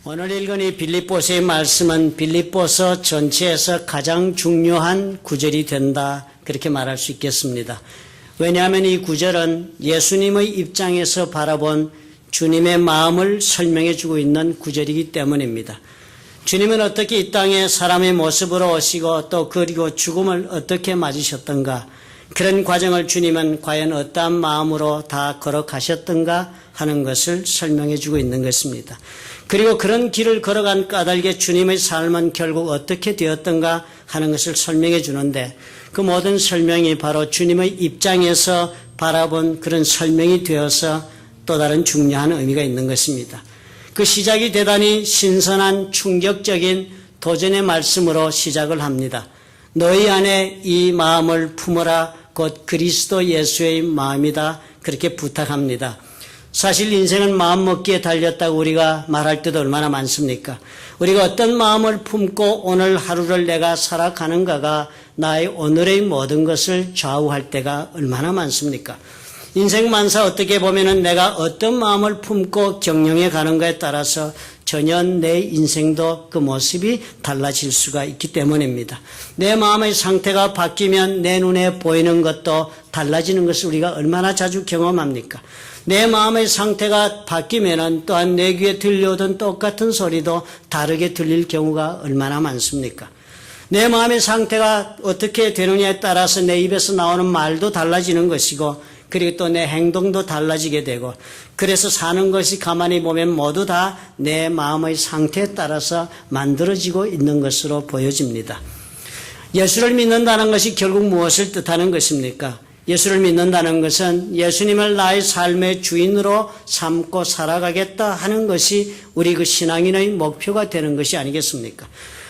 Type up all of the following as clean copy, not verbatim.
오늘 읽은 이 빌립보서의 말씀은 빌립보서 전체에서 가장 중요한 구절이 된다, 그렇게 말할 수 있겠습니다. 왜냐하면 이 구절은 예수님의 입장에서 바라본 주님의 마음을 설명해 주고 있는 구절이기 때문입니다. 주님은 어떻게 이 땅에 사람의 모습으로 오시고 또 그리고 죽음을 어떻게 맞으셨던가, 그런 과정을 주님은 과연 어떠한 마음으로 다 걸어가셨던가 하는 것을 설명해 주고 있는 것입니다. 그리고 그런 길을 걸어간 까닭에 주님의 삶은 결국 어떻게 되었던가 하는 것을 설명해 주는데, 그 모든 설명이 바로 주님의 입장에서 바라본 그런 설명이 되어서 또 다른 중요한 의미가 있는 것입니다. 그 시작이 대단히 신선한 충격적인 도전의 말씀으로 시작을 합니다. 너희 안에 이 마음을 품어라, 곧 그리스도 예수의 마음이다, 그렇게 부탁합니다. 사실 인생은 마음먹기에 달렸다고 우리가 말할 때도 얼마나 많습니까? 우리가 어떤 마음을 품고 오늘 하루를 내가 살아가는가가 나의 오늘의 모든 것을 좌우할 때가 얼마나 많습니까? 인생 만사 어떻게 보면은 내가 어떤 마음을 품고 경영해 가는가에 따라서 전혀 내 인생도 그 모습이 달라질 수가 있기 때문입니다. 내 마음의 상태가 바뀌면 내 눈에 보이는 것도 달라지는 것을 우리가 얼마나 자주 경험합니까? 내 마음의 상태가 바뀌면은 또한 내 귀에 들려오던 똑같은 소리도 다르게 들릴 경우가 얼마나 많습니까? 내 마음의 상태가 어떻게 되느냐에 따라서 내 입에서 나오는 말도 달라지는 것이고, 그리고 또 내 행동도 달라지게 되고, 그래서 사는 것이 가만히 보면 모두 다 내 마음의 상태에 따라서 만들어지고 있는 것으로 보여집니다. 예수를 믿는다는 것이 결국 무엇을 뜻하는 것입니까? 예수를 믿는다는 것은 예수님을 나의 삶의 주인으로 삼고 살아가겠다 하는 것이 우리 그 신앙인의 목표가 되는 것이 아니겠습니까?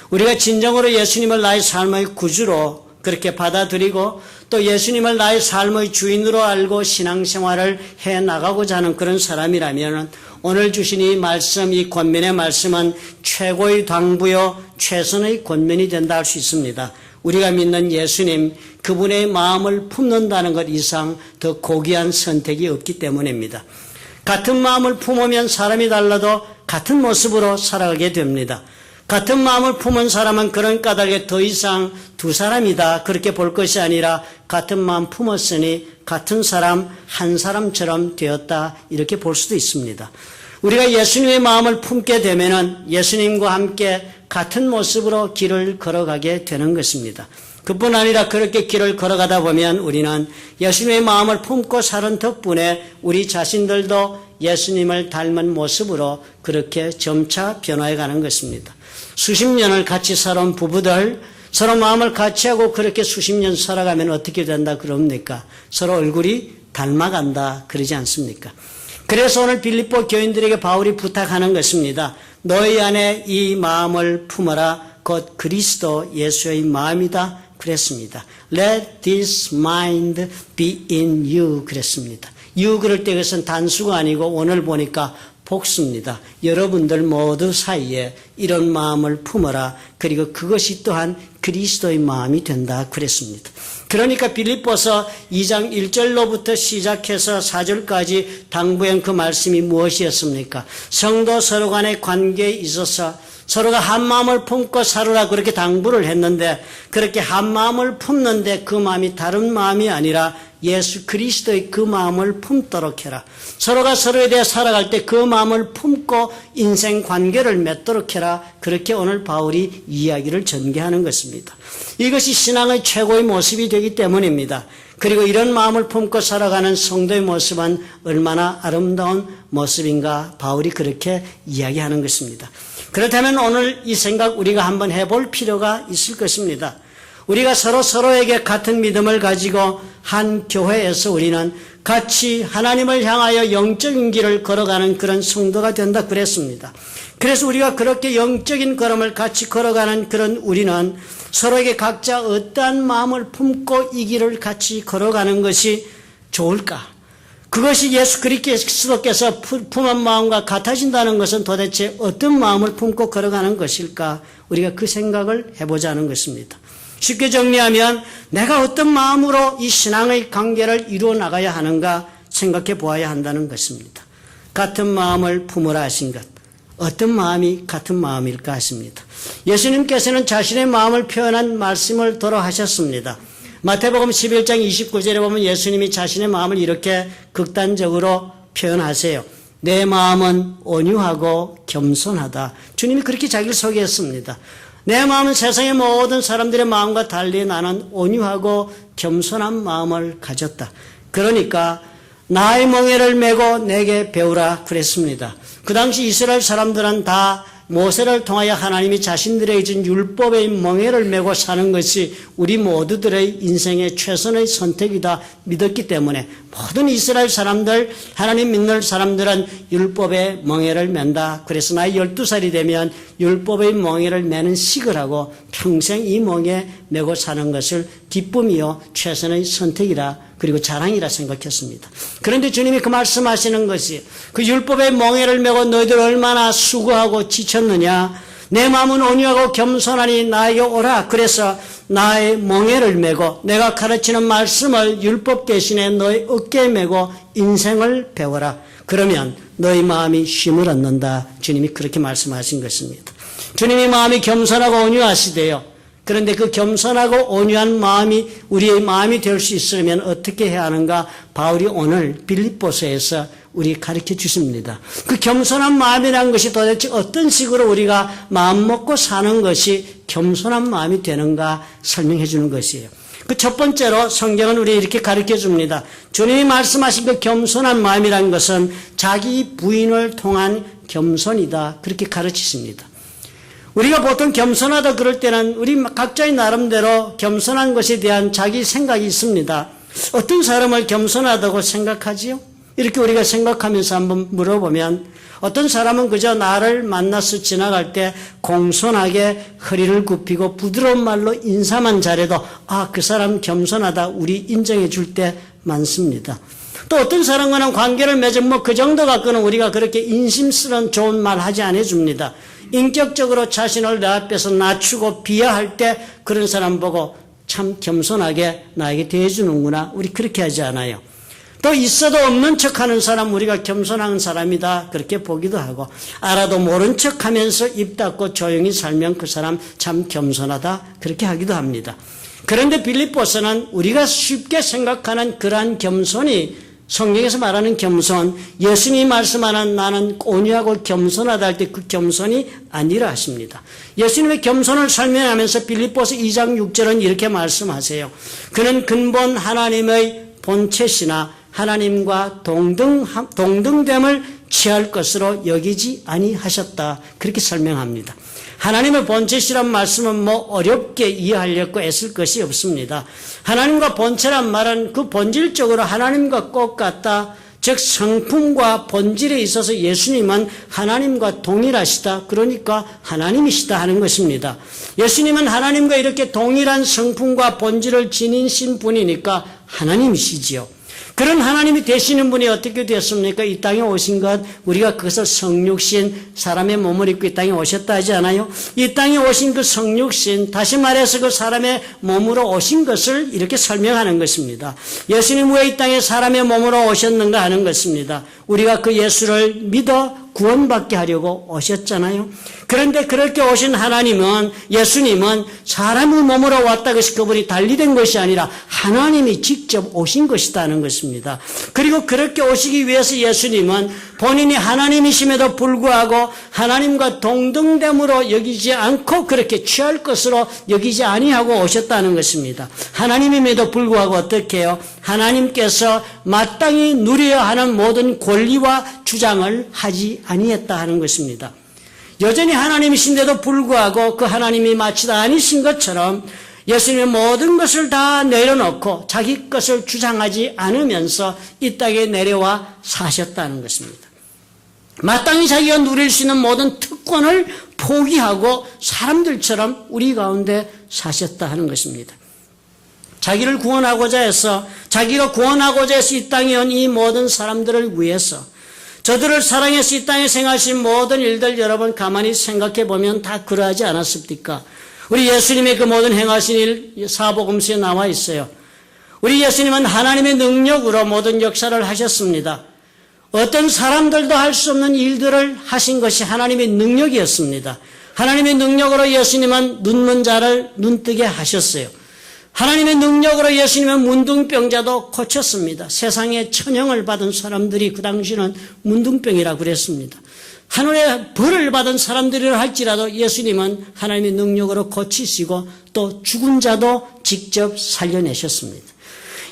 우리가 진정으로 예수님을 나의 삶의 구주로 그렇게 받아들이고 또 예수님을 나의 삶의 주인으로 알고 신앙생활을 해나가고자 하는 그런 사람이라면 오늘 주신 이 말씀, 이 권면의 말씀은 최고의 당부요 최선의 권면이 된다 할 수 있습니다. 우리가 믿는 예수님, 그분의 마음을 품는다는 것 이상 더 고귀한 선택이 없기 때문입니다. 같은 마음을 품으면 사람이 달라도 같은 모습으로 살아가게 됩니다. 같은 마음을 품은 사람은 그런 까닭에 더 이상 두 사람이다 그렇게 볼 것이 아니라 같은 마음 품었으니 같은 사람 한 사람처럼 되었다 이렇게 볼 수도 있습니다. 우리가 예수님의 마음을 품게 되면은 예수님과 함께 같은 모습으로 길을 걸어가게 되는 것입니다. 그뿐 아니라 그렇게 길을 걸어가다 보면 우리는 예수님의 마음을 품고 사는 덕분에 우리 자신들도 예수님을 닮은 모습으로 그렇게 점차 변화해가는 것입니다. 수십 년을 같이 살아온 부부들, 서로 마음을 같이 하고 그렇게 수십 년 살아가면 어떻게 된다 그럽니까? 서로 얼굴이 닮아간다 그러지 않습니까? 그래서 오늘 빌립보 교인들에게 바울이 부탁하는 것입니다. 너희 안에 이 마음을 품어라, 곧 그리스도 예수의 마음이다 그랬습니다. Let this mind be in you 그랬습니다. you 그럴 때 그것은 단수가 아니고 오늘 보니까 복수입니다. 여러분들 모두 사이에 이런 마음을 품어라. 그리고 그것이 또한 그리스도의 마음이 된다 그랬습니다. 그러니까 빌립보서 2장 1절로부터 시작해서 4절까지 당부한 그 말씀이 무엇이었습니까? 성도 서로 간의 관계에 있어서 서로가 한 마음을 품고 살으라 그렇게 당부를 했는데, 그렇게 한 마음을 품는데 그 마음이 다른 마음이 아니라 예수 그리스도의 그 마음을 품도록 해라. 서로가 서로에 대해 살아갈 때 그 마음을 품고 인생 관계를 맺도록 해라. 그렇게 오늘 바울이 이야기를 전개하는 것입니다. 이것이 신앙의 최고의 모습이 되기 때문입니다. 그리고 이런 마음을 품고 살아가는 성도의 모습은 얼마나 아름다운 모습인가 바울이 그렇게 이야기하는 것입니다. 그렇다면 오늘 이 생각 우리가 한번 해볼 필요가 있을 것입니다. 우리가 서로에게 같은 믿음을 가지고 한 교회에서 우리는 같이 하나님을 향하여 영적인 길을 걸어가는 그런 성도가 된다 그랬습니다. 그래서 우리가 그렇게 영적인 걸음을 같이 걸어가는 그런 우리는 서로에게 각자 어떠한 마음을 품고 이 길을 같이 걸어가는 것이 좋을까? 그것이 예수 그리스도께서 품은 마음과 같아진다는 것은 도대체 어떤 마음을 품고 걸어가는 것일까? 우리가 그 생각을 해보자는 것입니다. 쉽게 정리하면 내가 어떤 마음으로 이 신앙의 관계를 이루어 나가야 하는가 생각해 보아야 한다는 것입니다. 같은 마음을 품으라 하신 것. 어떤 마음이 같은 마음일까 하십니다. 예수님께서는 자신의 마음을 표현한 말씀을 돌아하셨습니다. 마태복음 11장 29절에 보면 예수님이 자신의 마음을 이렇게 극단적으로 표현하세요. 내 마음은 온유하고 겸손하다. 주님이 그렇게 자기를 소개했습니다. 내 마음은 세상의 모든 사람들의 마음과 달리 나는 온유하고 겸손한 마음을 가졌다. 그러니까 나의 멍에를 메고 내게 배우라 그랬습니다. 그 당시 이스라엘 사람들은 다 모세를 통하여 하나님이 자신들에게 준 율법의 멍에를 메고 사는 것이 우리 모두들의 인생의 최선의 선택이다 믿었기 때문에 모든 이스라엘 사람들, 하나님 믿는 사람들은 율법의 멍에를 맨다. 그래서 나이 12살이 되면 율법의 멍에를 매는 식을 하고 평생 이 멍에 메고 사는 것을 기쁨이요 최선의 선택이라 그리고 자랑이라 생각했습니다. 그런데 주님이 그 말씀하시는 것이 그 율법의 멍에를 메고 너희들 얼마나 수고하고 지쳤느냐. 내 마음은 온유하고 겸손하니 나에게 오라. 그래서 나의 멍에를 메고 내가 가르치는 말씀을 율법 대신에 너의 어깨에 메고 인생을 배워라. 그러면 너희 마음이 쉼을 얻는다. 주님이 그렇게 말씀하신 것입니다. 주님이 마음이 겸손하고 온유하시대요. 그런데 그 겸손하고 온유한 마음이 우리의 마음이 될 수 있으려면 어떻게 해야 하는가? 바울이 오늘 빌립보서에서 우리 가르쳐 주십니다. 그 겸손한 마음이라는 것이 도대체 어떤 식으로 우리가 마음 먹고 사는 것이 겸손한 마음이 되는가 설명해 주는 것이에요. 그 첫 번째로 성경은 우리 이렇게 가르쳐 줍니다. 주님이 말씀하신 그 겸손한 마음이라는 것은 자기 부인을 통한 겸손이다. 그렇게 가르치십니다. 우리가 보통 겸손하다 그럴 때는 우리 각자의 나름대로 겸손한 것에 대한 자기 생각이 있습니다. 어떤 사람을 겸손하다고 생각하지요? 이렇게 우리가 생각하면서 한번 물어보면 어떤 사람은 그저 나를 만나서 지나갈 때 공손하게 허리를 굽히고 부드러운 말로 인사만 잘해도 그 사람 겸손하다 우리 인정해 줄 때 많습니다. 또 어떤 사람과는 관계를 맺으면 그 정도 갖고는 우리가 그렇게 인심스러운 좋은 말 하지 않아 줍니다. 인격적으로 자신을 내 앞에서 낮추고 비하할 때 그런 사람 보고 참 겸손하게 나에게 대해주는구나. 우리 그렇게 하지 않아요. 또 있어도 없는 척하는 사람 우리가 겸손한 사람이다 그렇게 보기도 하고 알아도 모른 척하면서 입 닫고 조용히 살면 그 사람 참 겸손하다 그렇게 하기도 합니다. 그런데 빌립보서는 우리가 쉽게 생각하는 그러한 겸손이 성경에서 말하는 겸손, 예수님이 말씀하는 나는 온유하고 겸손하다 할 때 그 겸손이 아니라 하십니다. 예수님의 겸손을 설명하면서 빌립보서 2장 6절은 이렇게 말씀하세요. 그는 근본 하나님의 본체시나 하나님과 동등됨을 취할 것으로 여기지 아니하셨다. 그렇게 설명합니다. 하나님의 본체시란 말씀은 어렵게 이해하려고 애쓸 것이 없습니다. 하나님과 본체란 말은 그 본질적으로 하나님과 똑같다. 즉 성품과 본질에 있어서 예수님은 하나님과 동일하시다. 그러니까 하나님이시다 하는 것입니다. 예수님은 하나님과 이렇게 동일한 성품과 본질을 지니신 분이니까 하나님이시지요. 그런 하나님이 되시는 분이 어떻게 되었습니까? 이 땅에 오신 것, 우리가 그것을 성육신, 사람의 몸을 입고 이 땅에 오셨다 하지 않아요? 이 땅에 오신 그 성육신, 다시 말해서 그 사람의 몸으로 오신 것을 이렇게 설명하는 것입니다. 예수님 왜 이 땅에 사람의 몸으로 오셨는가 하는 것입니다. 우리가 그 예수를 믿어 구원받게 하려고 오셨잖아요. 그런데 그렇게 오신 하나님은, 예수님은 사람의 몸으로 왔다 것이 그분이 달리된 것이 아니라 하나님이 직접 오신 것이다 하는 것입니다. 그리고 그렇게 오시기 위해서 예수님은 본인이 하나님이심에도 불구하고 하나님과 동등됨으로 여기지 않고 그렇게 취할 것으로 여기지 아니하고 오셨다는 것입니다. 하나님임에도 불구하고 어떻게 해요? 하나님께서 마땅히 누려야 하는 모든 권리와 주장을 하지 아니했다 하는 것입니다. 여전히 하나님이신데도 불구하고 그 하나님이 마치 다 아니신 것처럼 예수님의 모든 것을 다 내려놓고 자기 것을 주장하지 않으면서 이 땅에 내려와 사셨다는 것입니다. 마땅히 자기가 누릴 수 있는 모든 특권을 포기하고 사람들처럼 우리 가운데 사셨다 하는 것입니다. 자기를 구원하고자 해서, 자기가 구원하고자 해서 이 땅에 온 이 모든 사람들을 위해서, 저들을 사랑해서 이 땅에 생하신 모든 일들 여러분 가만히 생각해 보면 다 그러하지 않았습니까? 우리 예수님의 그 모든 행하신 일 사복음서에 나와 있어요. 우리 예수님은 하나님의 능력으로 모든 역사를 하셨습니다. 어떤 사람들도 할 수 없는 일들을 하신 것이 하나님의 능력이었습니다. 하나님의 능력으로 예수님은 눈먼 자를 눈뜨게 하셨어요. 하나님의 능력으로 예수님은 문둥병자도 고쳤습니다. 세상에 천형을 받은 사람들이 그 당시는 문둥병이라고 그랬습니다. 하늘의 벌을 받은 사람들이라 할지라도 예수님은 하나님의 능력으로 고치시고 또 죽은 자도 직접 살려내셨습니다.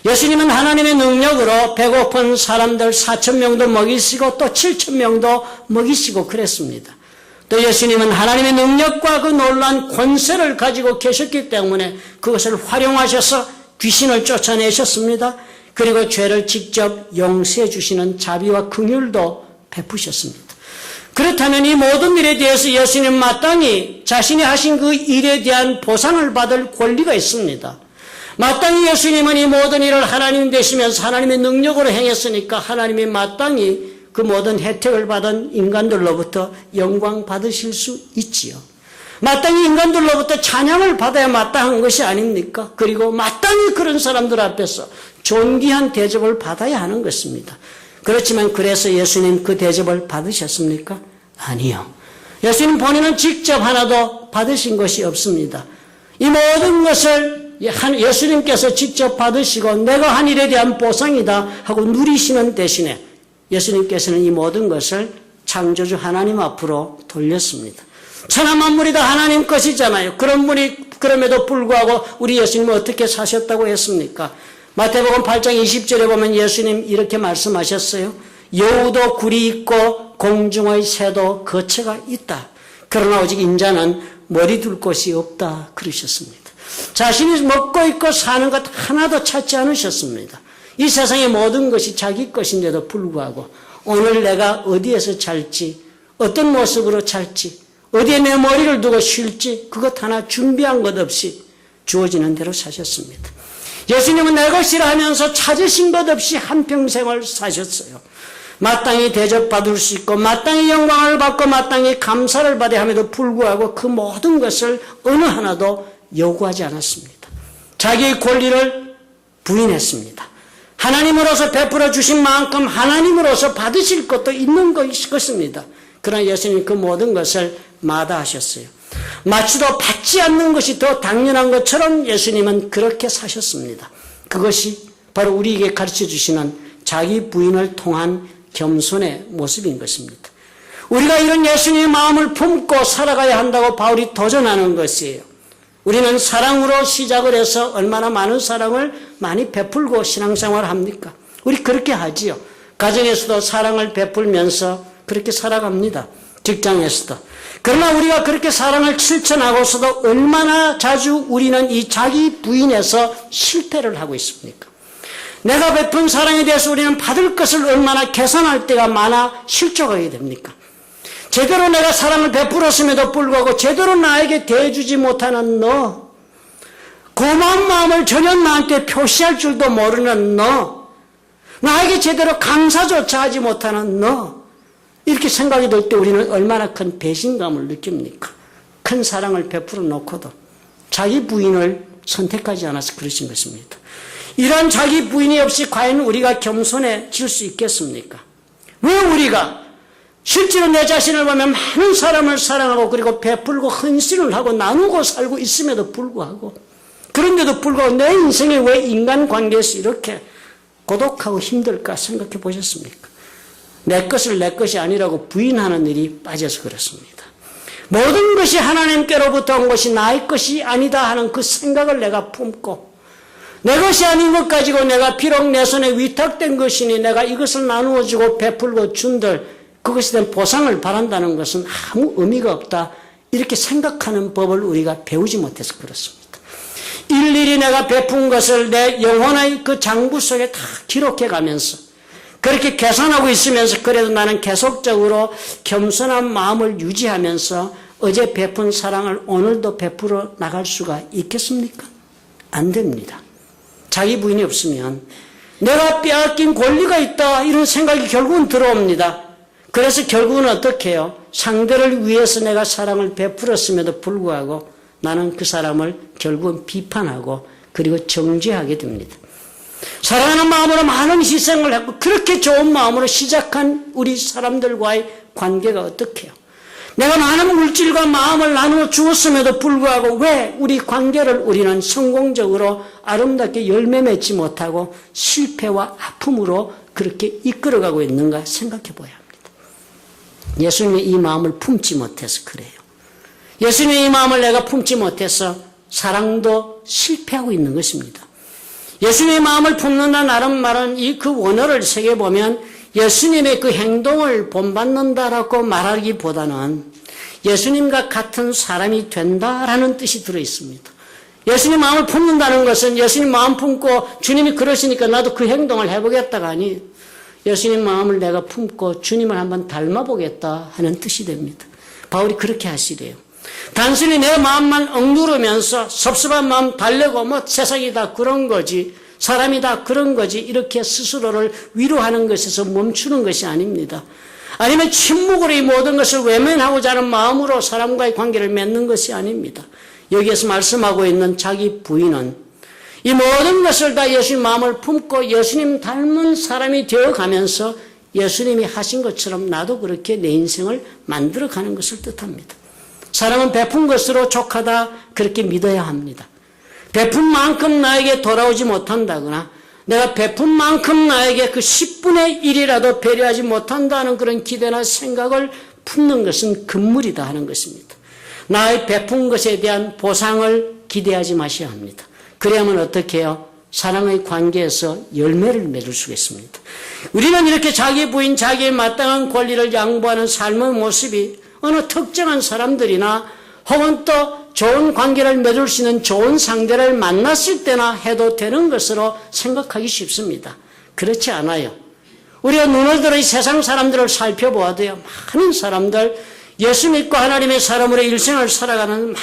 예수님은 하나님의 능력으로 배고픈 사람들 4,000명도 먹이시고 또 7,000명도 먹이시고 그랬습니다. 또 예수님은 하나님의 능력과 그 놀라운 권세를 가지고 계셨기 때문에 그것을 활용하셔서 귀신을 쫓아내셨습니다. 그리고 죄를 직접 용서해 주시는 자비와 긍휼도 베푸셨습니다. 그렇다면 이 모든 일에 대해서 예수님 마땅히 자신이 하신 그 일에 대한 보상을 받을 권리가 있습니다. 마땅히 예수님은 이 모든 일을 하나님 되시면서 하나님의 능력으로 행했으니까 하나님이 마땅히 그 모든 혜택을 받은 인간들로부터 영광 받으실 수 있지요. 마땅히 인간들로부터 찬양을 받아야 마땅한 것이 아닙니까? 그리고 마땅히 그런 사람들 앞에서 존귀한 대접을 받아야 하는 것입니다. 그렇지만 그래서 예수님 그 대접을 받으셨습니까? 아니요. 예수님 본인은 직접 하나도 받으신 것이 없습니다. 이 모든 것을 예수님께서 직접 받으시고 내가 한 일에 대한 보상이다 하고 누리시는 대신에 예수님께서는 이 모든 것을 창조주 하나님 앞으로 돌렸습니다. 천하 만물이 다 하나님 것이잖아요. 그런 분이 그럼에도 불구하고 우리 예수님은 어떻게 사셨다고 했습니까? 마태복음 8장 20절에 보면 예수님 이렇게 말씀하셨어요. 여우도 굴이 있고 공중의 새도 거처가 있다. 그러나 오직 인자는 머리 둘 곳이 없다 그러셨습니다. 자신이 먹고 있고 사는 것 하나도 찾지 않으셨습니다. 이 세상의 모든 것이 자기 것인데도 불구하고 오늘 내가 어디에서 잘지, 어떤 모습으로 잘지, 어디에 내 머리를 두고 쉴지 그것 하나 준비한 것 없이 주어지는 대로 사셨습니다. 예수님은 내 것이라 하면서 찾으신 것 없이 한평생을 사셨어요. 마땅히 대접받을 수 있고 마땅히 영광을 받고 마땅히 감사를 받아야 함에도 불구하고 그 모든 것을 어느 하나도 요구하지 않았습니다. 자기의 권리를 부인했습니다. 하나님으로서 베풀어 주신 만큼 하나님으로서 받으실 것도 있는 것입니다. 그러나 예수님 그 모든 것을 마다하셨어요. 마치도 받지 않는 것이 더 당연한 것처럼 예수님은 그렇게 사셨습니다. 그것이 바로 우리에게 가르쳐 주시는 자기 부인을 통한 겸손의 모습인 것입니다. 우리가 이런 예수님의 마음을 품고 살아가야 한다고 바울이 도전하는 것이에요. 우리는 사랑으로 시작을 해서 얼마나 많은 사랑을 많이 베풀고 신앙생활을 합니까? 우리 그렇게 하지요. 가정에서도 사랑을 베풀면서 그렇게 살아갑니다. 직장에서도. 그러나 우리가 그렇게 사랑을 실천하고서도 얼마나 자주 우리는 이 자기 부인에서 실패를 하고 있습니까? 내가 베푼 사랑에 대해서 우리는 받을 것을 얼마나 계산할 때가 많아 실족하게 됩니까? 제대로 내가 사랑을 베풀었음에도 불구하고 제대로 나에게 대해주지 못하는 너, 고마운 마음을 전혀 나한테 표시할 줄도 모르는 너, 나에게 제대로 감사조차 하지 못하는 너, 이렇게 생각이 들 때 우리는 얼마나 큰 배신감을 느낍니까? 큰 사랑을 베풀어 놓고도 자기 부인을 선택하지 않아서 그러신 것입니다. 이러한 자기 부인이 없이 과연 우리가 겸손해질 수 있겠습니까? 왜 우리가 실제로 내 자신을 보면 많은 사람을 사랑하고 그리고 베풀고 헌신을 하고 나누고 살고 있음에도 불구하고 그런데도 불구하고 내 인생에 왜 인간관계에서 이렇게 고독하고 힘들까 생각해 보셨습니까? 내 것을 내 것이 아니라고 부인하는 일이 빠져서 그렇습니다. 모든 것이 하나님께로부터 온 것이 나의 것이 아니다 하는 그 생각을 내가 품고 내 것이 아닌 것 가지고 내가 비록 내 손에 위탁된 것이니 내가 이것을 나누어주고 베풀고 준들 그것에 대한 보상을 바란다는 것은 아무 의미가 없다. 이렇게 생각하는 법을 우리가 배우지 못해서 그렇습니다. 일일이 내가 베푼 것을 내 영혼의 그 장부 속에 다 기록해 가면서 그렇게 계산하고 있으면서 그래도 나는 계속적으로 겸손한 마음을 유지하면서 어제 베푼 사랑을 오늘도 베풀어 나갈 수가 있겠습니까? 안 됩니다. 자기 부인이 없으면 내가 빼앗긴 권리가 있다 이런 생각이 결국은 들어옵니다. 그래서 결국은 어떻게 해요? 상대를 위해서 내가 사랑을 베풀었음에도 불구하고 나는 그 사람을 결국은 비판하고 그리고 정죄하게 됩니다. 사랑하는 마음으로 많은 희생을 했고 그렇게 좋은 마음으로 시작한 우리 사람들과의 관계가 어떻게요? 내가 많은 물질과 마음을 나누어 주었음에도 불구하고 왜 우리 관계를 우리는 성공적으로 아름답게 열매 맺지 못하고 실패와 아픔으로 그렇게 이끌어가고 있는가 생각해 봐야 합니다. 예수님의 이 마음을 품지 못해서 그래요. 예수님의 이 마음을 내가 품지 못해서 사랑도 실패하고 있는 것입니다. 예수님의 마음을 품는다 나름 말은 그 원어를 새겨보면 예수님의 그 행동을 본받는다라고 말하기보다는 예수님과 같은 사람이 된다라는 뜻이 들어있습니다. 예수님 마음을 품는다는 것은 예수님 마음 품고 주님이 그러시니까 나도 그 행동을 해보겠다가 아니 예수님 마음을 내가 품고 주님을 한번 닮아보겠다 하는 뜻이 됩니다. 바울이 그렇게 하시래요. 단순히 내 마음만 억누르면서 섭섭한 마음 달래고 세상이 다 그런 거지 사람이 다 그런 거지 이렇게 스스로를 위로하는 것에서 멈추는 것이 아닙니다. 아니면 침묵으로 이 모든 것을 외면하고자 하는 마음으로 사람과의 관계를 맺는 것이 아닙니다. 여기에서 말씀하고 있는 자기 부인은 이 모든 것을 다 예수님 마음을 품고 예수님 닮은 사람이 되어가면서 예수님이 하신 것처럼 나도 그렇게 내 인생을 만들어가는 것을 뜻합니다. 사랑은 베푼 것으로 족하다 그렇게 믿어야 합니다. 베푼 만큼 나에게 돌아오지 못한다거나 내가 베푼 만큼 나에게 그 10분의 1이라도 배려하지 못한다는 그런 기대나 생각을 품는 것은 금물이다 하는 것입니다. 나의 베푼 것에 대한 보상을 기대하지 마셔야 합니다. 그래야만 어떻게 해요? 사랑의 관계에서 열매를 맺을 수가 있습니다. 우리는 이렇게 자기 부인, 자기의 마땅한 권리를 양보하는 삶의 모습이 어느 특정한 사람들이나 혹은 또 좋은 관계를 맺을 수 있는 좋은 상대를 만났을 때나 해도 되는 것으로 생각하기 쉽습니다. 그렇지 않아요. 우리가 눈을 들어 이 세상 사람들을 살펴보아도요. 많은 사람들, 예수 믿고 하나님의 사람으로 일생을 살아가는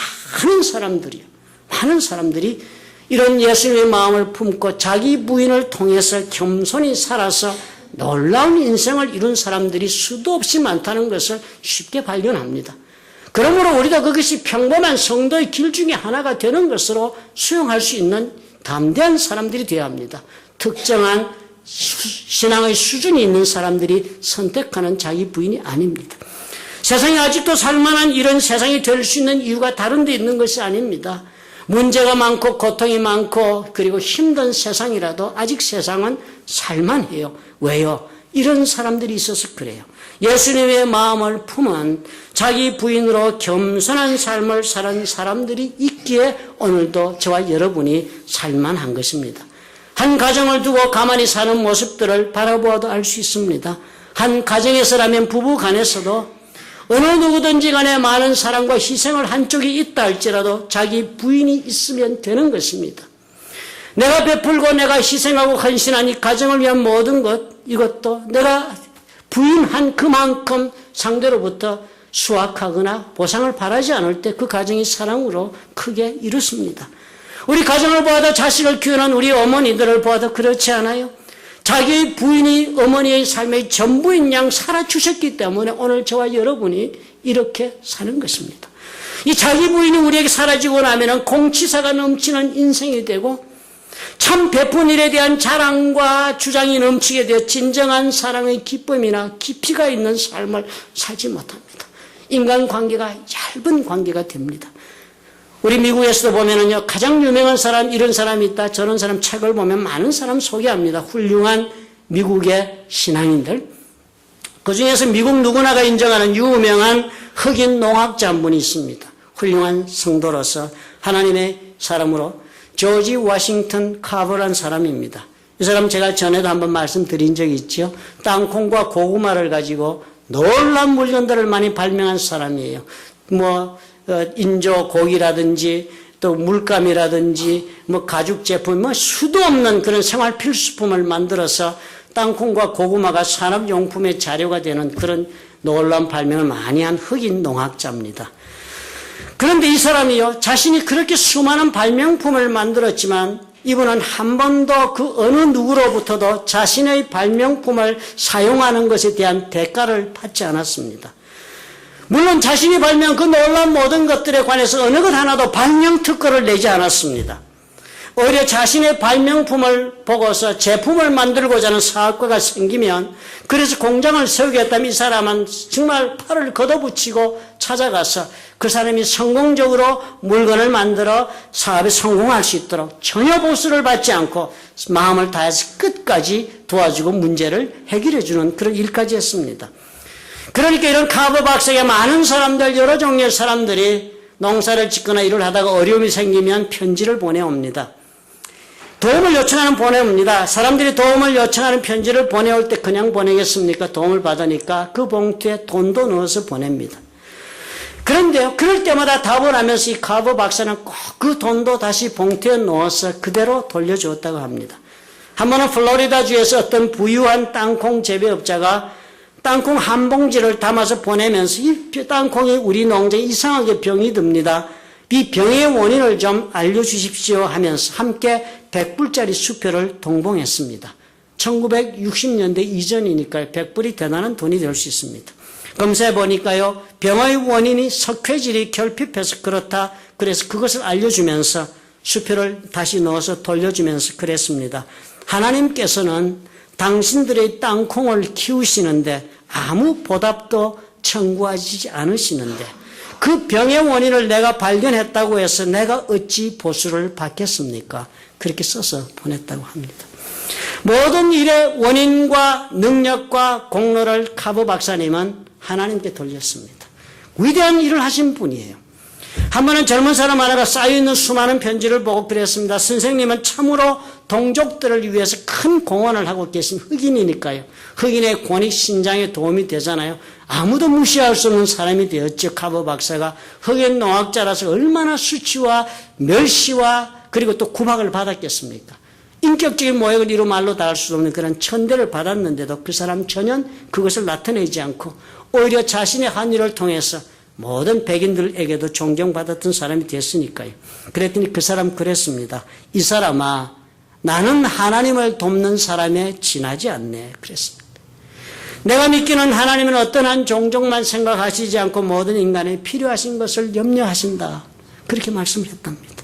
많은 사람들이 이런 예수님의 마음을 품고 자기 부인을 통해서 겸손히 살아서 놀라운 인생을 이룬 사람들이 수도 없이 많다는 것을 쉽게 발견합니다. 그러므로 우리가 그것이 평범한 성도의 길 중에 하나가 되는 것으로 수용할 수 있는 담대한 사람들이 되어야 합니다. 특정한 신앙의 수준이 있는 사람들이 선택하는 자기 부인이 아닙니다. 세상에 아직도 살만한 이런 세상이 될 수 있는 이유가 다른 데 있는 것이 아닙니다. 문제가 많고 고통이 많고 그리고 힘든 세상이라도 아직 세상은 살만해요. 왜요? 이런 사람들이 있어서 그래요. 예수님의 마음을 품은 자기 부인으로 겸손한 삶을 사는 사람들이 있기에 오늘도 저와 여러분이 살만한 것입니다. 한 가정을 두고 가만히 사는 모습들을 바라보아도 알 수 있습니다. 한 가정에서라면 부부 간에서도 어느 누구든지 간에 많은 사랑과 희생을 한 쪽이 있다 할지라도 자기 부인이 있으면 되는 것입니다. 내가 베풀고 내가 희생하고 헌신한 이 가정을 위한 모든 것, 이것도 내가 부인한 그만큼 상대로부터 수확하거나 보상을 바라지 않을 때 그 가정이 사랑으로 크게 이렇습니다. 우리 가정을 보아도 자식을 키우는 우리 어머니들을 보아도 그렇지 않아요? 자기 부인이 어머니의 삶의 전부인 양 살아주셨기 때문에 오늘 저와 여러분이 이렇게 사는 것입니다. 이 자기 부인이 우리에게 사라지고 나면 공치사가 넘치는 인생이 되고 참 베푼 일에 대한 자랑과 주장이 넘치게 되어 진정한 사랑의 기쁨이나 깊이가 있는 삶을 살지 못합니다. 인간관계가 얇은 관계가 됩니다. 우리 미국에서도 보면은요, 가장 유명한 사람, 이런 사람이 있다, 저런 사람 책을 보면 많은 사람 소개합니다. 훌륭한 미국의 신앙인들. 그 중에서 미국 누구나가 인정하는 유명한 흑인 농학자 한 분이 있습니다. 훌륭한 성도로서 하나님의 사람으로 조지 워싱턴 카버라는 사람입니다. 이 사람 제가 전에도 한번 말씀드린 적이 있죠. 땅콩과 고구마를 가지고 놀라운 물건들을 많이 발명한 사람이에요. 인조 고기라든지 또 물감이라든지 가죽 제품 수도 없는 그런 생활 필수품을 만들어서 땅콩과 고구마가 산업용품의 자료가 되는 그런 놀라운 발명을 많이 한 흑인 농학자입니다. 그런데 이 사람이요, 자신이 그렇게 수많은 발명품을 만들었지만 이분은 한 번도 그 어느 누구로부터도 자신의 발명품을 사용하는 것에 대한 대가를 받지 않았습니다. 물론 자신이 발명한 그 놀라운 모든 것들에 관해서 어느 것 하나도 발명 특허를 내지 않았습니다. 오히려 자신의 발명품을 보고서 제품을 만들고자 하는 사업가가 생기면, 그래서 공장을 세우겠다면 이 사람은 정말 팔을 걷어붙이고 찾아가서 그 사람이 성공적으로 물건을 만들어 사업에 성공할 수 있도록 전혀 보수를 받지 않고 마음을 다해서 끝까지 도와주고 문제를 해결해 주는 그런 일까지 했습니다. 그러니까 이런 카브 박사에게 많은 사람들, 여러 종류의 사람들이 농사를 짓거나 일을 하다가 어려움이 생기면 편지를 보내옵니다. 도움을 요청하는 보내옵니다. 사람들이 도움을 요청하는 편지를 보내올 때 그냥 보내겠습니까? 도움을 받으니까 그 봉투에 돈도 넣어서 보냅니다. 그런데요, 그럴 때마다 답을 하면서 이 카브 박사는 꼭 그 돈도 다시 봉투에 넣어서 그대로 돌려주었다고 합니다. 한 번은 플로리다주에서 어떤 부유한 땅콩 재배업자가 땅콩 한 봉지를 담아서 보내면서 이 땅콩이 우리 농장에 이상하게 병이 듭니다. 이 병의 원인을 좀 알려주십시오 하면서 함께 100불짜리 수표를 동봉했습니다. 1960년대 이전이니까요. 100불이 대단한 돈이 될 수 있습니다. 검사해 보니까요, 병의 원인이 석회질이 결핍해서 그렇다. 그래서 그것을 알려주면서 수표를 다시 넣어서 돌려주면서 그랬습니다. 하나님께서는 당신들의 땅콩을 키우시는데 아무 보답도 청구하지 않으시는데 그 병의 원인을 내가 발견했다고 해서 내가 어찌 보수를 받겠습니까? 그렇게 써서 보냈다고 합니다. 모든 일의 원인과 능력과 공로를 카브 박사님은 하나님께 돌렸습니다. 위대한 일을 하신 분이에요. 한 번은 젊은 사람 하나가 쌓여있는 수많은 편지를 보고 그랬습니다. 선생님은 참으로 동족들을 위해서 큰 공헌을 하고 계신 흑인이니까요. 흑인의 권익 신장에 도움이 되잖아요. 아무도 무시할 수 없는 사람이 되었죠. 카브 박사가 흑인 농학자라서 얼마나 수치와 멸시와 그리고 또 구박을 받았겠습니까? 인격적인 모욕을 이루 말로 다 할 수 없는 그런 천대를 받았는데도 그 사람 전혀 그것을 나타내지 않고 오히려 자신의 한 일을 통해서 모든 백인들에게도 존경받았던 사람이 됐으니까요. 그랬더니 그 사람 그랬습니다. 이 사람아, 나는 하나님을 돕는 사람에 지나지 않네. 그랬습니다. 내가 믿기는 하나님은 어떤 한 종족만 생각하시지 않고 모든 인간에 필요하신 것을 염려하신다. 그렇게 말씀을 했답니다.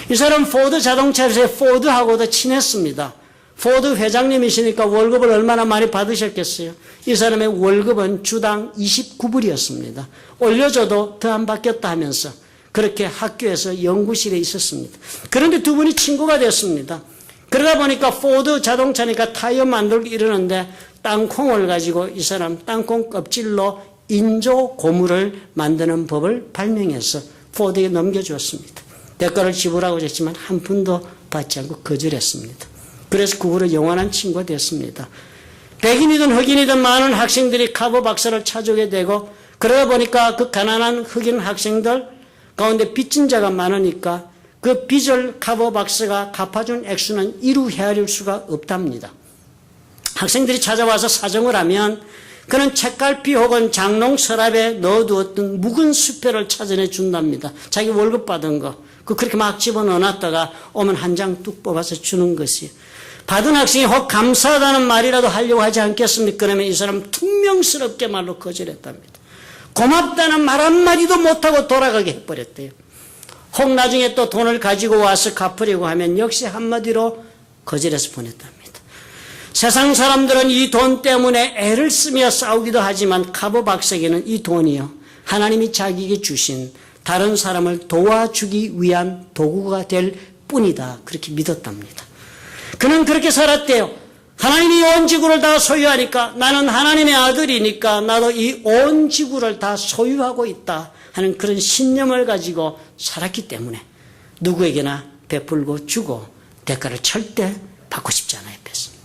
이 사람 포드 자동차에서 포드하고도 친했습니다. 포드 회장님이시니까 월급을 얼마나 많이 받으셨겠어요. 이 사람의 월급은 주당 29불이었습니다. 올려줘도 더 안 받겠다 하면서 그렇게 학교에서 연구실에 있었습니다. 그런데 두 분이 친구가 됐습니다. 그러다 보니까 포드 자동차니까 타이어 만들고 이러는데 땅콩을 가지고 이 사람 땅콩 껍질로 인조 고무를 만드는 법을 발명해서 포드에 넘겨주었습니다. 대가를 지불하고 했지만 한 푼도 받지 않고 거절했습니다. 그래서 그 후로 영원한 친구가 됐습니다. 백인이든 흑인이든 많은 학생들이 카브 박사를 찾아오게 되고 그러다 보니까 그 가난한 흑인 학생들 가운데 빚진 자가 많으니까 그 빚을 카브 박사가 갚아준 액수는 이루 헤아릴 수가 없답니다. 학생들이 찾아와서 사정을 하면 그는 책갈피 혹은 장롱 서랍에 넣어두었던 묵은 수표를 찾아내 준답니다. 자기 월급 받은 거. 그렇게 막 집어넣어놨다가 오면 한 장 뚝 뽑아서 주는 것이에요. 받은 학생이 혹 감사하다는 말이라도 하려고 하지 않겠습니까? 그러면 이 사람 퉁명스럽게 말로 거절했답니다. 고맙다는 말 한마디도 못하고 돌아가게 해버렸대요. 혹 나중에 또 돈을 가지고 와서 갚으려고 하면 역시 한마디로 거절해서 보냈답니다. 세상 사람들은 이 돈 때문에 애를 쓰며 싸우기도 하지만 카브 박사에게는 이 돈이요, 하나님이 자기에게 주신 다른 사람을 도와주기 위한 도구가 될 뿐이다. 그렇게 믿었답니다. 그는 그렇게 살았대요. 하나님이 온 지구를 다 소유하니까 나는 하나님의 아들이니까 나도 이 온 지구를 다 소유하고 있다 하는 그런 신념을 가지고 살았기 때문에 누구에게나 베풀고 주고 대가를 절대 받고 싶지 않아 했습니다.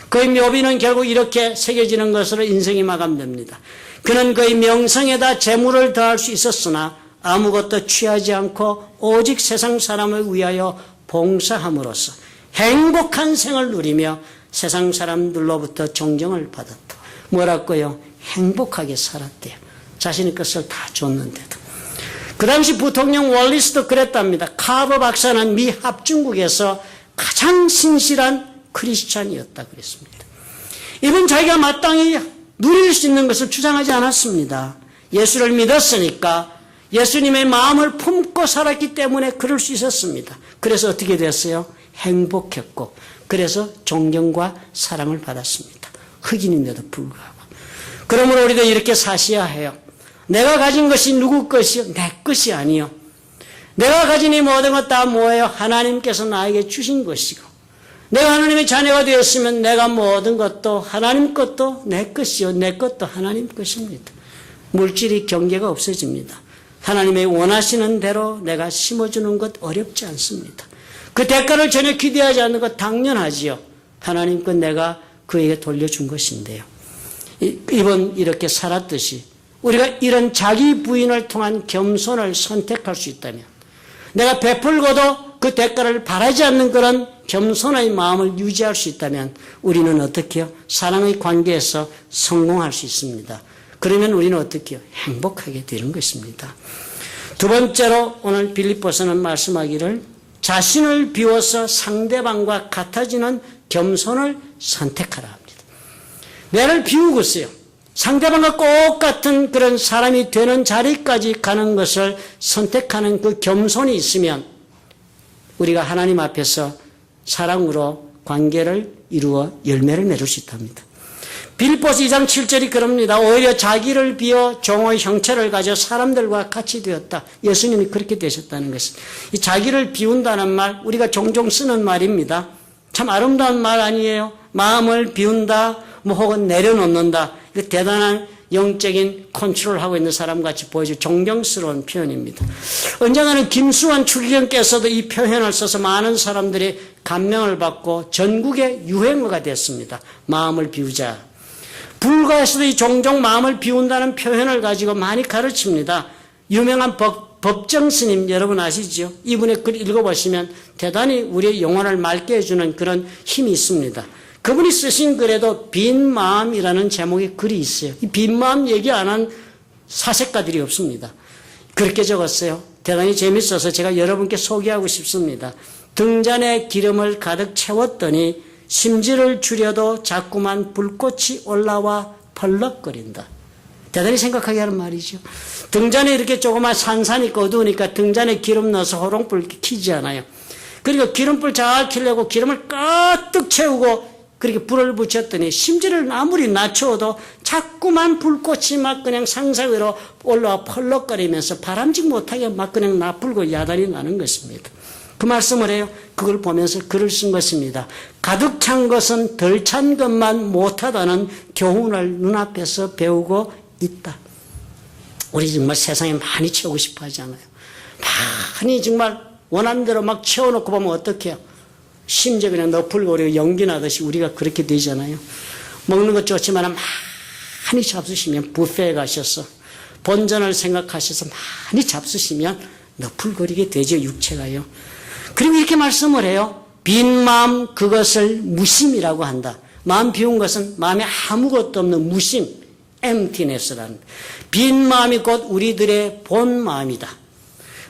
그의 묘비는 결국 이렇게 새겨지는 것으로 인생이 마감됩니다. 그는 그의 명성에다 재물을 더할 수 있었으나 아무것도 취하지 않고 오직 세상 사람을 위하여 봉사함으로써 행복한 생을 누리며 세상 사람들로부터 존경을 받았다. 뭐라고요? 행복하게 살았대요. 자신의 것을 다 줬는데도. 그 당시 부통령 월리스도 그랬답니다. 카브 박사는 미 합중국에서 가장 신실한 크리스찬이었다 그랬습니다. 이분 자기가 마땅히 누릴 수 있는 것을 주장하지 않았습니다. 예수를 믿었으니까 예수님의 마음을 품고 살았기 때문에 그럴 수 있었습니다. 그래서 어떻게 됐어요? 행복했고, 그래서 존경과 사랑을 받았습니다. 흑인인데도 불구하고. 그러므로 우리도 이렇게 사셔야 해요. 내가 가진 것이 누구 것이요? 내 것이 아니요. 내가 가진 이 모든 것 다 뭐예요? 하나님께서 나에게 주신 것이고, 내가 하나님의 자녀가 되었으면 내가 모든 것도 하나님 것도 내 것이요, 내 것도 하나님 것입니다. 물질이 경계가 없어집니다. 하나님의 원하시는 대로 내가 심어주는 것 어렵지 않습니다. 그 대가를 전혀 기대하지 않는 것 당연하지요. 하나님 것 내가 그에게 돌려준 것인데요. 이번 이렇게 살았듯이 우리가 이런 자기 부인을 통한 겸손을 선택할 수 있다면, 내가 베풀고도 그 대가를 바라지 않는 그런 겸손의 마음을 유지할 수 있다면 우리는 어떻게 해요? 사랑의 관계에서 성공할 수 있습니다. 그러면 우리는 어떻게 해요? 행복하게 되는 것입니다. 두 번째로 오늘 빌립보서는 말씀하기를 자신을 비워서 상대방과 같아지는 겸손을 선택하라 합니다. 나를 비우고서요, 상대방과 똑같은 그런 사람이 되는 자리까지 가는 것을 선택하는 그 겸손이 있으면 우리가 하나님 앞에서 사랑으로 관계를 이루어 열매를 맺을 수 있답니다. 빌립보서 2장 7절이 그럽니다. 오히려 자기를 비워 종의 형체를 가져 사람들과 같이 되었다. 예수님이 그렇게 되셨다는 것은, 이 자기를 비운다는 말, 우리가 종종 쓰는 말입니다. 참 아름다운 말 아니에요? 마음을 비운다, 혹은 내려놓는다. 대단한 영적인 컨트롤하고 있는 사람같이 보여줄 존경스러운 표현입니다. 언젠가는 김수환 추기경께서도 이 표현을 써서 많은 사람들이 감명을 받고 전국의 유행어가 됐습니다. 마음을 비우자. 불가에서도 이 종종 마음을 비운다는 표현을 가지고 많이 가르칩니다. 유명한 법정 스님 여러분 아시죠? 이분의 글 읽어보시면 대단히 우리의 영혼을 맑게 해주는 그런 힘이 있습니다. 그분이 쓰신 글에도 빈 마음이라는 제목의 글이 있어요. 이 빈 마음 얘기 안 한 사색가들이 없습니다. 그렇게 적었어요. 대단히 재밌어서 제가 여러분께 소개하고 싶습니다. 등잔에 기름을 가득 채웠더니 심지를 줄여도 자꾸만 불꽃이 올라와 펄럭거린다. 대단히 생각하게 하는 말이죠. 등잔에 이렇게 조그만 산산이 있고 어두우니까 등잔에 기름 넣어서 호롱불 켜지 않아요. 그리고 기름불 잘 켜려고 기름을 가득 채우고 그렇게 불을 붙였더니 심지를 아무리 낮춰도 자꾸만 불꽃이 막 그냥 상상으로 올라와 펄럭거리면서 바람직 못하게 막 그냥 나불고 야단이 나는 것입니다. 그 말씀을 해요. 그걸 보면서 글을 쓴 것입니다. 가득 찬 것은 덜 찬 것만 못하다는 교훈을 눈앞에서 배우고 있다. 우리 정말 세상에 많이 채우고 싶어 하잖아요. 많이 정말 원하는 대로 막 채워놓고 보면 어떡해요? 심지어 그냥 너풀고 우리가 연기 나듯이 우리가 그렇게 되잖아요. 먹는 것 좋지만 많이 잡수시면 뷔페에 가셔서 본전을 생각하셔서 많이 잡수시면 너풀거리게 되죠, 육체가요. 그리고 이렇게 말씀을 해요. 빈 마음 그것을 무심이라고 한다. 마음 비운 것은 마음에 아무것도 없는 무심, emptiness라는, 빈 마음이 곧 우리들의 본 마음이다.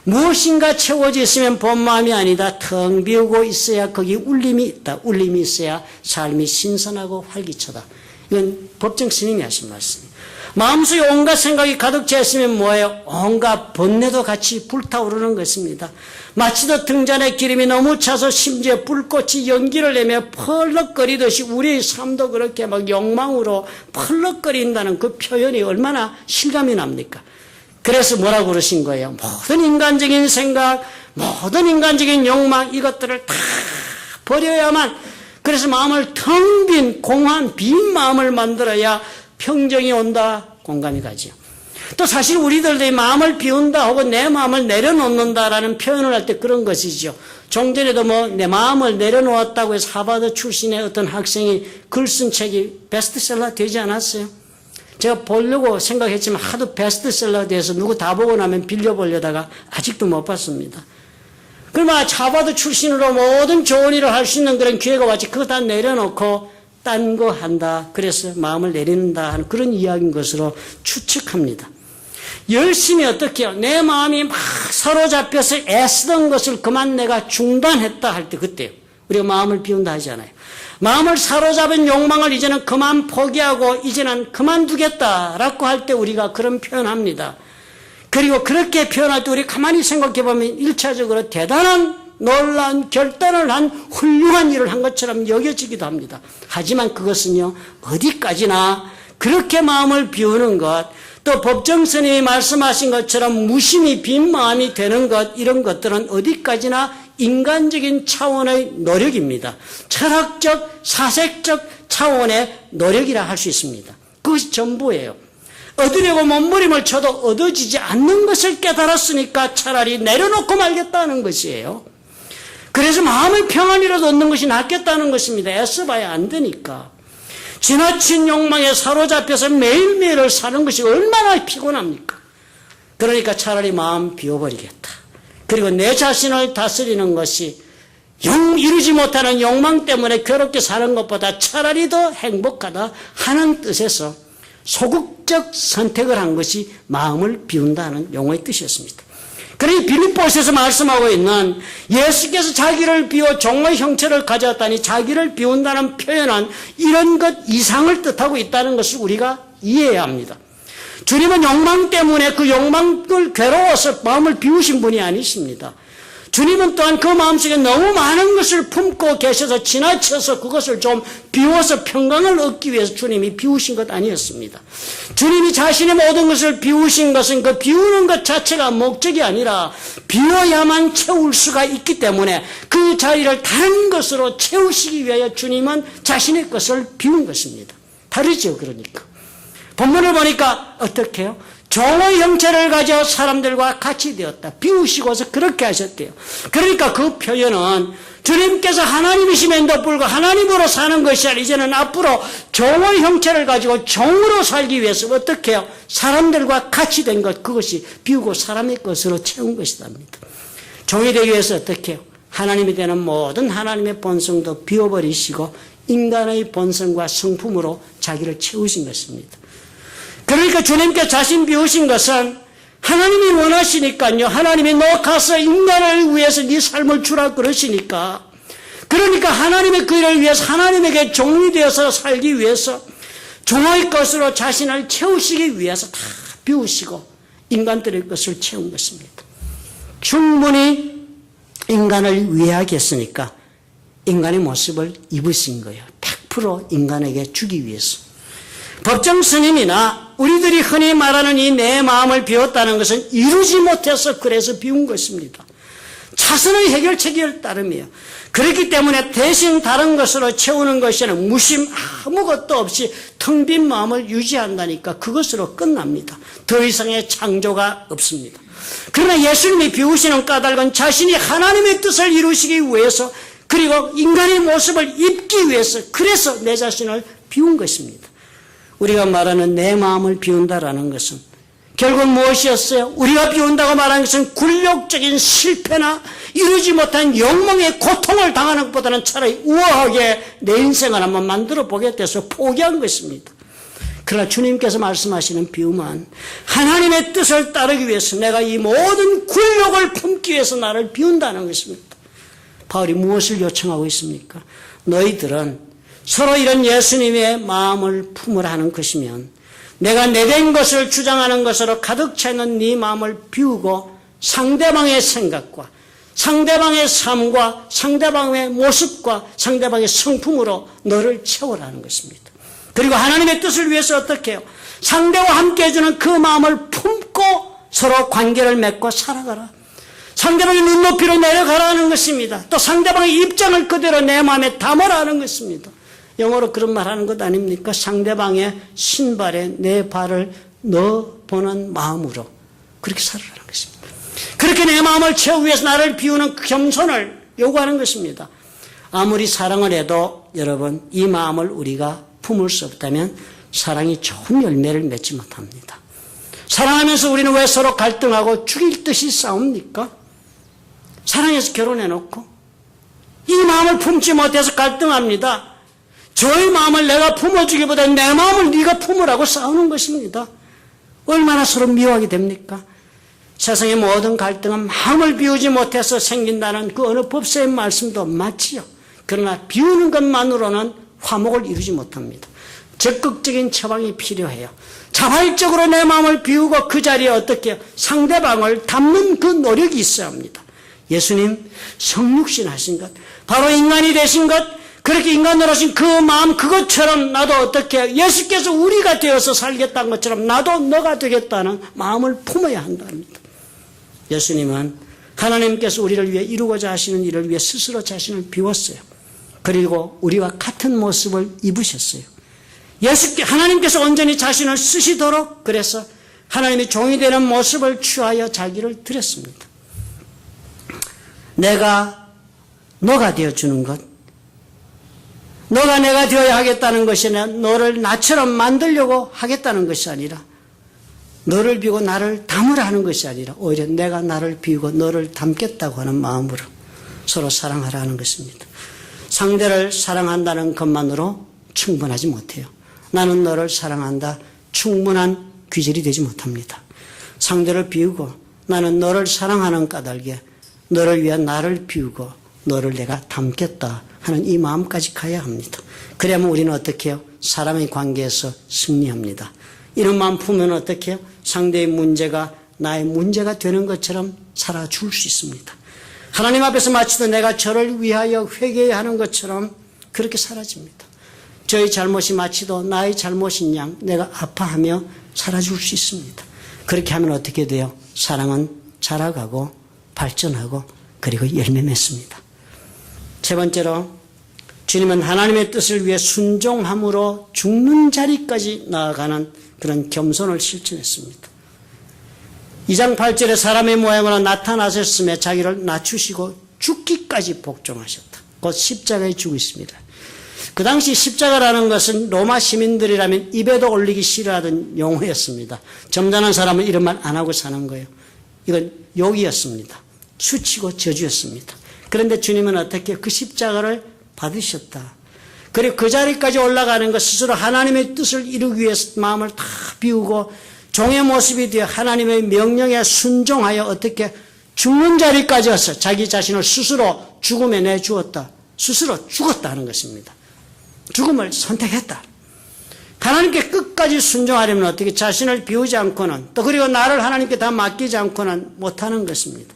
무엇인가 채워져 있으면 본 마음이 아니다. 텅 비우고 있어야 거기 울림이 있다. 울림이 있어야 삶이 신선하고 활기차다. 이건 법정 스님이 하신 말씀이에요. 마음속에 온갖 생각이 가득 차 있으면 뭐예요? 온갖 번뇌도 같이 불타오르는 것입니다. 마치도 등잔에 기름이 너무 차서 심지어 불꽃이 연기를 내며 펄럭거리듯이 우리의 삶도 그렇게 막 욕망으로 펄럭거린다는 그 표현이 얼마나 실감이 납니까? 그래서 뭐라고 그러신 거예요? 모든 인간적인 생각, 모든 인간적인 욕망, 이것들을 다 버려야만, 그래서 마음을 텅 빈 공허한 빈 마음을 만들어야 평정이 온다, 공감이 가지요. 또 사실 우리들도 마음을 비운다 혹은 내 마음을 내려놓는다라는 표현을 할 때 그런 것이죠. 종전에도 내 마음을 내려놓았다고 해서 하버드 출신의 어떤 학생이 글 쓴 책이 베스트셀러 되지 않았어요? 제가 보려고 생각했지만 하도 베스트셀러에 대해서 누구 다 보고 나면 빌려보려다가 아직도 못 봤습니다. 그러면 하버드 출신으로 모든 좋은 일을 할 수 있는 그런 기회가 왔지, 그거 다 내려놓고 딴 거 한다, 그래서 마음을 내린다 하는 그런 이야기인 것으로 추측합니다. 열심히 어떻게 해요? 내 마음이 막 사로잡혀서 애쓰던 것을 그만 내가 중단했다 할 때, 그때요. 우리가 마음을 비운다 하잖아요. 마음을 사로잡은 욕망을 이제는 그만 포기하고 이제는 그만두겠다라고 할 때 우리가 그런 표현합니다. 그리고 그렇게 표현할 때 우리 가만히 생각해 보면 1차적으로 대단한 놀라운 결단을 한 훌륭한 일을 한 것처럼 여겨지기도 합니다. 하지만 그것은요, 어디까지나 그렇게 마음을 비우는 것, 또 법정스님이 말씀하신 것처럼 무심히 빈 마음이 되는 것, 이런 것들은 어디까지나 인간적인 차원의 노력입니다. 철학적, 사색적 차원의 노력이라 할 수 있습니다. 그것이 전부예요. 얻으려고 몸부림을 쳐도 얻어지지 않는 것을 깨달았으니까 차라리 내려놓고 말겠다는 것이에요. 그래서 마음의 평안이라도 얻는 것이 낫겠다는 것입니다. 애써봐야 안 되니까. 지나친 욕망에 사로잡혀서 매일매일을 사는 것이 얼마나 피곤합니까? 그러니까 차라리 마음 비워버리겠다. 그리고 내 자신을 다스리는 것이 이루지 못하는 욕망 때문에 괴롭게 사는 것보다 차라리 더 행복하다 하는 뜻에서 소극적 선택을 한 것이 마음을 비운다는 용어의 뜻이었습니다. 그러니 빌립보서에서 말씀하고 있는 예수께서 자기를 비워 종의 형체를 가졌다니 자기를 비운다는 표현은 이런 것 이상을 뜻하고 있다는 것을 우리가 이해해야 합니다. 주님은 욕망 때문에 그 욕망을 괴로워서 마음을 비우신 분이 아니십니다. 주님은 또한 그 마음속에 너무 많은 것을 품고 계셔서 지나쳐서 그것을 좀 비워서 평강을 얻기 위해서 주님이 비우신 것 아니었습니다. 주님이 자신의 모든 것을 비우신 것은 그 비우는 것 자체가 목적이 아니라 비워야만 채울 수가 있기 때문에 그 자리를 다른 것으로 채우시기 위하여 주님은 자신의 것을 비운 것입니다. 다르죠, 그러니까. 본문을 보니까 어떻게 해요? 종의 형체를 가져 사람들과 같이 되었다. 비우시고서 그렇게 하셨대요. 그러니까 그 표현은 주님께서 하나님이심에도 불구하고 하나님으로 사는 것이 아니라 이제는 앞으로 종의 형체를 가지고 종으로 살기 위해서 어떻게 해요? 사람들과 같이 된 것, 그것이 비우고 사람의 것으로 채운 것이답니다. 종이 되기 위해서 어떻게 해요? 하나님이 되는 모든 하나님의 본성도 비워버리시고 인간의 본성과 성품으로 자기를 채우신 것입니다. 그러니까 주님께 자신 비우신 것은 하나님이 원하시니까요. 하나님이 너 가서 인간을 위해서 네 삶을 주라 그러시니까. 그러니까 하나님의 그 일을 위해서 하나님에게 종이 되어서 살기 위해서 종의 것으로 자신을 채우시기 위해서 다 비우시고 인간들의 것을 채운 것입니다. 충분히 인간을 위하겠으니까 인간의 모습을 입으신 거예요. 100% 인간에게 주기 위해서. 법정 스님이나 우리들이 흔히 말하는 이 내 마음을 비웠다는 것은 이루지 못해서 그래서 비운 것입니다. 자선의 해결책을 따름이에요. 그렇기 때문에 대신 다른 것으로 채우는 것에는 무심 아무것도 없이 텅 빈 마음을 유지한다니까 그것으로 끝납니다. 더 이상의 창조가 없습니다. 그러나 예수님이 비우시는 까닭은 자신이 하나님의 뜻을 이루시기 위해서 그리고 인간의 모습을 입기 위해서 그래서 내 자신을 비운 것입니다. 우리가 말하는 내 마음을 비운다라는 것은 결국 무엇이었어요? 우리가 비운다고 말하는 것은 굴욕적인 실패나 이루지 못한 욕망의 고통을 당하는 것보다는 차라리 우아하게 내 인생을 한번 만들어 보겠다 해서 포기한 것입니다. 그러나 주님께서 말씀하시는 비움은 하나님의 뜻을 따르기 위해서 내가 이 모든 굴욕을 품기 위해서 나를 비운다는 것입니다. 바울이 무엇을 요청하고 있습니까? 너희들은 서로 이런 예수님의 마음을 품으라 하는 것이면 내가 내된 것을 주장하는 것으로 가득 차 있는 네 마음을 비우고 상대방의 생각과 상대방의 삶과 상대방의 모습과 상대방의 성품으로 너를 채우라는 것입니다. 그리고 하나님의 뜻을 위해서 어떻게 해요? 상대와 함께 해주는 그 마음을 품고 서로 관계를 맺고 살아가라. 상대방의 눈높이로 내려가라는 것입니다. 또 상대방의 입장을 그대로 내 마음에 담으라는 것입니다. 영어로 그런 말 하는 것 아닙니까? 상대방의 신발에 내 발을 넣어보는 마음으로 그렇게 살아가는 것입니다. 그렇게 내 마음을 채우기 위해서 나를 비우는 겸손을 요구하는 것입니다. 아무리 사랑을 해도 여러분 이 마음을 우리가 품을 수 없다면 사랑이 좋은 열매를 맺지 못합니다. 사랑하면서 우리는 왜 서로 갈등하고 죽일 듯이 싸웁니까? 사랑해서 결혼해놓고 이 마음을 품지 못해서 갈등합니다. 저의 마음을 내가 품어주기보다 내 마음을 네가 품으라고 싸우는 것입니다. 얼마나 서로 미워하게 됩니까? 세상의 모든 갈등은 마음을 비우지 못해서 생긴다는 그 어느 법세의 말씀도 맞지요. 그러나 비우는 것만으로는 화목을 이루지 못합니다. 적극적인 처방이 필요해요. 자발적으로 내 마음을 비우고 그 자리에 어떻게 상대방을 담는 그 노력이 있어야 합니다. 예수님 성육신 하신 것, 바로 인간이 되신 것, 그렇게 인간으로 하신 그 마음, 그것처럼 나도 어떻게 예수께서 우리가 되어서 살겠다는 것처럼 나도 너가 되겠다는 마음을 품어야 한답니다. 예수님은 하나님께서 우리를 위해 이루고자 하시는 일을 위해 스스로 자신을 비웠어요. 그리고 우리와 같은 모습을 입으셨어요. 하나님께서 온전히 자신을 쓰시도록 그래서 하나님이 종이 되는 모습을 취하여 자기를 드렸습니다. 내가 너가 되어주는 것, 너가 내가 되어야 하겠다는 것이 아니라 너를 나처럼 만들려고 하겠다는 것이 아니라 너를 비우고 나를 담으라 하는 것이 아니라 오히려 내가 나를 비우고 너를 담겠다고 하는 마음으로 서로 사랑하라 하는 것입니다. 상대를 사랑한다는 것만으로 충분하지 못해요. 나는 너를 사랑한다. 충분한 귀절이 되지 못합니다. 상대를 비우고 나는 너를 사랑하는 까닭에 너를 위한 나를 비우고 너를 내가 담겠다 하는 이 마음까지 가야 합니다. 그래야만 우리는 어떻게 해요? 사람의 관계에서 승리합니다. 이런 마음 품으면 어떻게 해요? 상대의 문제가 나의 문제가 되는 것처럼 살아줄 수 있습니다. 하나님 앞에서 마치도 내가 저를 위하여 회개해야 하는 것처럼 그렇게 사라집니다. 저의 잘못이 마치도 나의 잘못인 양 내가 아파하며 살아줄 수 있습니다. 그렇게 하면 어떻게 돼요? 사랑은 자라가고 발전하고 그리고 열매 맺습니다. 세 번째로 주님은 하나님의 뜻을 위해 순종함으로 죽는 자리까지 나아가는 그런 겸손을 실천했습니다. 2장 8절에 사람의 모양으로 나타나셨음에 자기를 낮추시고 죽기까지 복종하셨다. 곧 십자가에 죽고 있습니다. 그 당시 십자가라는 것은 로마 시민들이라면 입에도 올리기 싫어하던 용어였습니다. 점잖은 사람은 이런 말 안 하고 사는 거예요. 이건 욕이었습니다. 수치고 저주였습니다. 그런데 주님은 어떻게 그 십자가를 받으셨다. 그리고 그 자리까지 올라가는 것 스스로 하나님의 뜻을 이루기 위해서 마음을 다 비우고 종의 모습이 되어 하나님의 명령에 순종하여 어떻게 죽는 자리까지 와서 자기 자신을 스스로 죽음에 내주었다. 스스로 죽었다는 것입니다. 죽음을 선택했다. 하나님께 끝까지 순종하려면 어떻게 자신을 비우지 않고는 또 그리고 나를 하나님께 다 맡기지 않고는 못하는 것입니다.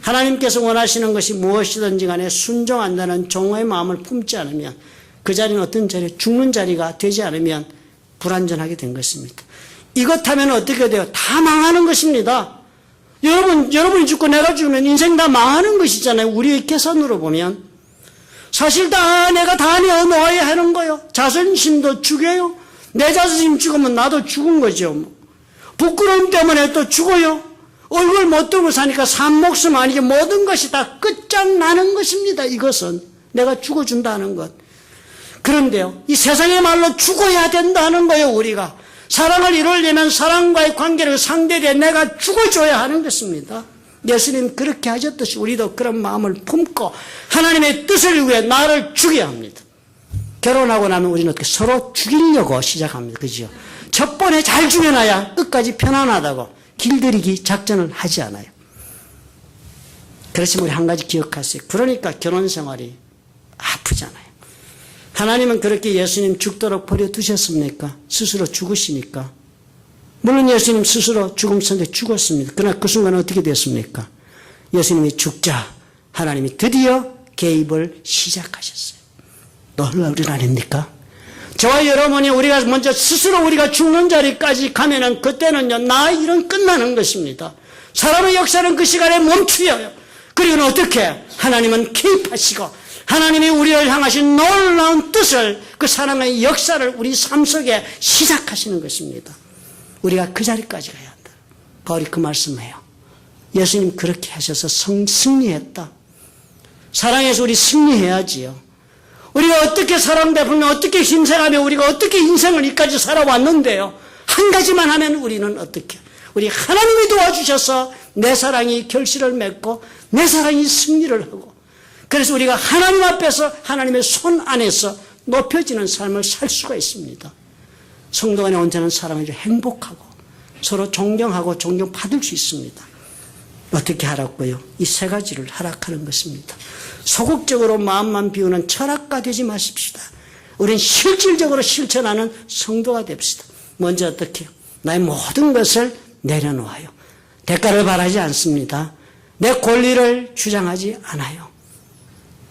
하나님께서 원하시는 것이 무엇이든지 간에 순종한다는 종의 마음을 품지 않으면 그 자리는 어떤 자리, 죽는 자리가 되지 않으면 불완전하게 된 것입니다. 이것하면 어떻게 돼요? 다 망하는 것입니다. 여러분이 죽고 내가 죽으면 인생 다 망하는 것이잖아요. 우리의 계산으로 보면. 사실 내가 다 내어놓아야 하는 거예요. 자존심도 죽여요. 내 자존심 죽으면 나도 죽은 거죠. 부끄러움 때문에 또 죽어요. 얼굴 못 들고 사니까 산 목숨 아니게 모든 것이 다 끝장나는 것입니다. 이것은 내가 죽어준다는 것. 그런데요, 이 세상의 말로 죽어야 된다는 거예요. 우리가 사랑을 이루려면 사랑과의 관계를 상대에 내가 죽어줘야 하는 것입니다. 예수님 그렇게 하셨듯이 우리도 그런 마음을 품고 하나님의 뜻을 위해 나를 죽여야 합니다. 결혼하고 나면 우리는 어떻게 서로 죽이려고 시작합니다. 그죠? 첫 번에 잘 죽여놔야 끝까지 편안하다고 길들이기 작전을 하지 않아요. 그렇지만 우리 한 가지 기억하세요. 그러니까 결혼 생활이 아프잖아요. 하나님은 그렇게 예수님 죽도록 버려두셨습니까? 스스로 죽으시니까. 물론 예수님 스스로 죽음 선택 죽었습니다. 그러나 그 순간 어떻게 됐습니까? 예수님이 죽자 하나님이 드디어 개입을 시작하셨어요. 놀라운 일 아닙니까? 저와 여러분이 우리가 먼저 스스로 우리가 죽는 자리까지 가면은 그때는요, 나의 일은 끝나는 것입니다. 사람의 역사는 그 시간에 멈추어요. 그리고는 어떻게? 하나님은 개입하시고 하나님이 우리를 향하신 놀라운 뜻을 그 사랑의 역사를 우리 삶 속에 시작하시는 것입니다. 우리가 그 자리까지 가야 한다. 바울이 그 말씀해요. 예수님 그렇게 하셔서 승리했다. 사랑해서 우리 승리해야지요. 우리가 어떻게 사랑 베풀며 어떻게 힘생하며 우리가 어떻게 인생을 이까지 살아왔는데요. 한 가지만 하면 우리는 어떻게? 우리 하나님이 도와주셔서 내 사랑이 결실을 맺고 내 사랑이 승리를 하고 그래서 우리가 하나님 앞에서 하나님의 손 안에서 높여지는 삶을 살 수가 있습니다. 성도 간에 언제나 사랑을 행복하고 서로 존경하고 존경받을 수 있습니다. 어떻게 하라고요? 이 세 가지를 하락하는 것입니다. 소극적으로 마음만 비우는 철학가 되지 마십시다. 우린 실질적으로 실천하는 성도가 됩시다. 먼저 어떻게 해요? 나의 모든 것을 내려놓아요. 대가를 바라지 않습니다. 내 권리를 주장하지 않아요.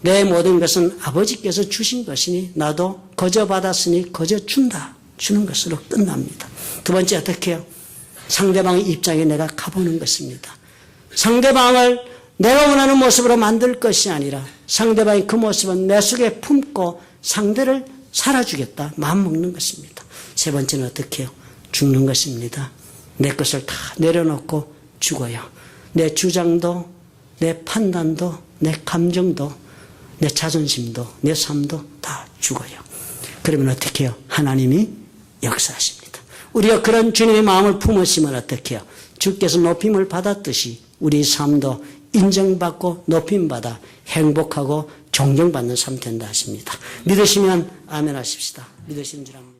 내 모든 것은 아버지께서 주신 것이니 나도 거저 받았으니 거저 준다. 주는 것으로 끝납니다. 두 번째 어떻게 해요? 상대방의 입장에 내가 가보는 것입니다. 상대방을 내가 원하는 모습으로 만들 것이 아니라 상대방의 그 모습은 내 속에 품고 상대를 살아주겠다. 마음먹는 것입니다. 세 번째는 어떻게 해요? 죽는 것입니다. 내 것을 다 내려놓고 죽어요. 내 주장도, 내 판단도, 내 감정도, 내 자존심도, 내 삶도 다 죽어요. 그러면 어떻게 해요? 하나님이 역사하십니다. 우리가 그런 주님의 마음을 품으시면 어떻게 해요? 주께서 높임을 받았듯이 우리 삶도 인정받고 높임받아 행복하고 존경받는 삶 된다 하십니다. 믿으시면 아멘 하십시다. 믿으시는 줄 압니다.